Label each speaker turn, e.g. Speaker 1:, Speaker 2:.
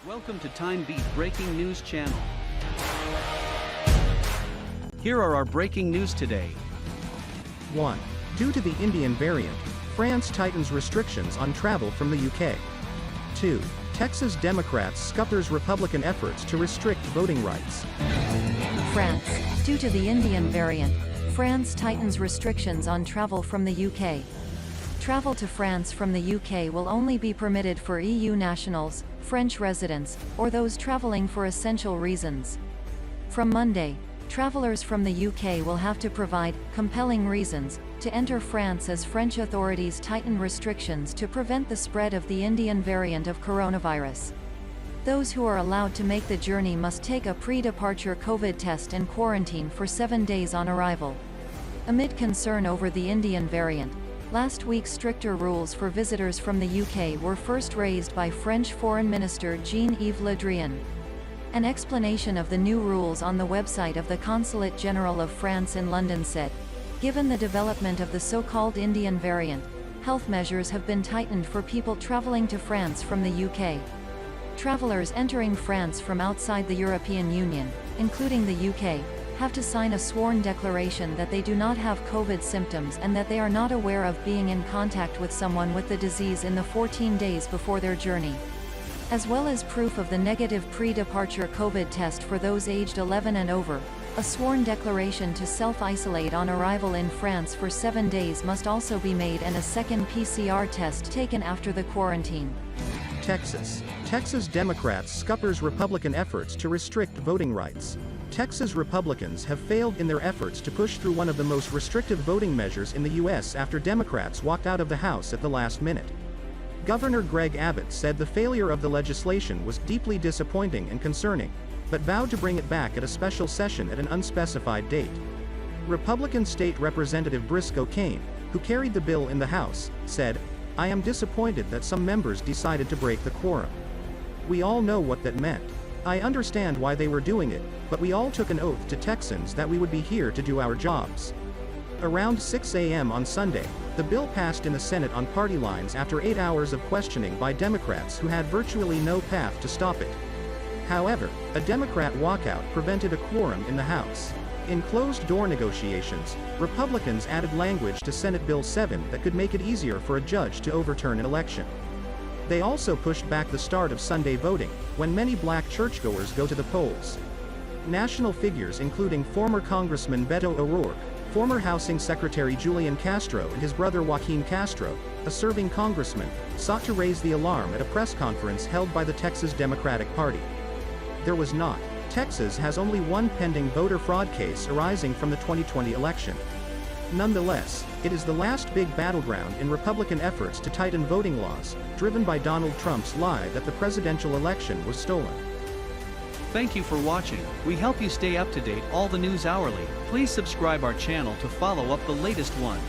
Speaker 1: Welcome to TimeBeat Breaking News Channel. Here are our breaking news today.
Speaker 2: 1. Due to the Indian variant, France tightens restrictions on travel from the UK. 2. Texas Democrats scuppers Republican efforts to restrict voting rights.
Speaker 3: France. Due to the Indian variant, France tightens restrictions on travel from the UK. Travel to France from the UK will only be permitted for EU nationals, French residents, or those traveling for essential reasons. From Monday, travelers from the UK will have to provide compelling reasons to enter France as French authorities tighten restrictions to prevent the spread of the Indian variant of coronavirus. Those who are allowed to make the journey must take a pre-departure COVID test and quarantine for 7 days on arrival. Amid concern over the Indian variant, last week stricter rules for visitors from the UK were first raised by French Foreign Minister Jean-Yves Le Drian. An explanation of the new rules on the website of the Consulate General of France in London said, "Given the development of the so-called Indian variant, health measures have been tightened for people travelling to France from the UK. Travelers entering France from outside the European Union, including the UK, have to sign a sworn declaration that they do not have COVID symptoms and that they are not aware of being in contact with someone with the disease in the 14 days before their journey. As well as proof of the negative pre-departure COVID test for those aged 11 and over, a sworn declaration to self-isolate on arrival in France for 7 days must also be made and a second PCR test taken after the quarantine."
Speaker 2: Texas. Texas Democrats scuppers Republican efforts to restrict voting rights. Texas Republicans have failed in their efforts to push through one of the most restrictive voting measures in the U.S. after Democrats walked out of the House at the last minute. Governor Greg Abbott said the failure of the legislation was deeply disappointing and concerning, but vowed to bring it back at a special session at an unspecified date. Republican State Representative Briscoe Cain, who carried the bill in the House, said, "I am disappointed that some members decided to break the quorum. We all know what that meant. I understand why they were doing it, but we all took an oath to Texans that we would be here to do our jobs." Around 6 a.m. on Sunday, the bill passed in the Senate on party lines after 8 hours of questioning by Democrats who had virtually no path to stop it. However, a Democrat walkout prevented a quorum in the House. In closed-door negotiations, Republicans added language to Senate Bill 7 that could make it easier for a judge to overturn an election. They also pushed back the start of Sunday voting, when many black churchgoers go to the polls. National figures including former Congressman Beto O'Rourke, former Housing Secretary Julian Castro and his brother Joaquin Castro, a serving congressman, sought to raise the alarm at a press conference held by the Texas Democratic Party. There was not. Texas has only one pending voter fraud case arising from the 2020 election. Nonetheless, it is the last big battleground in Republican efforts to tighten voting laws, driven by Donald Trump's lie that the presidential election was stolen.
Speaker 1: Thank you for watching. We help you stay up to date all the news hourly. Please subscribe our channel to follow up the latest one.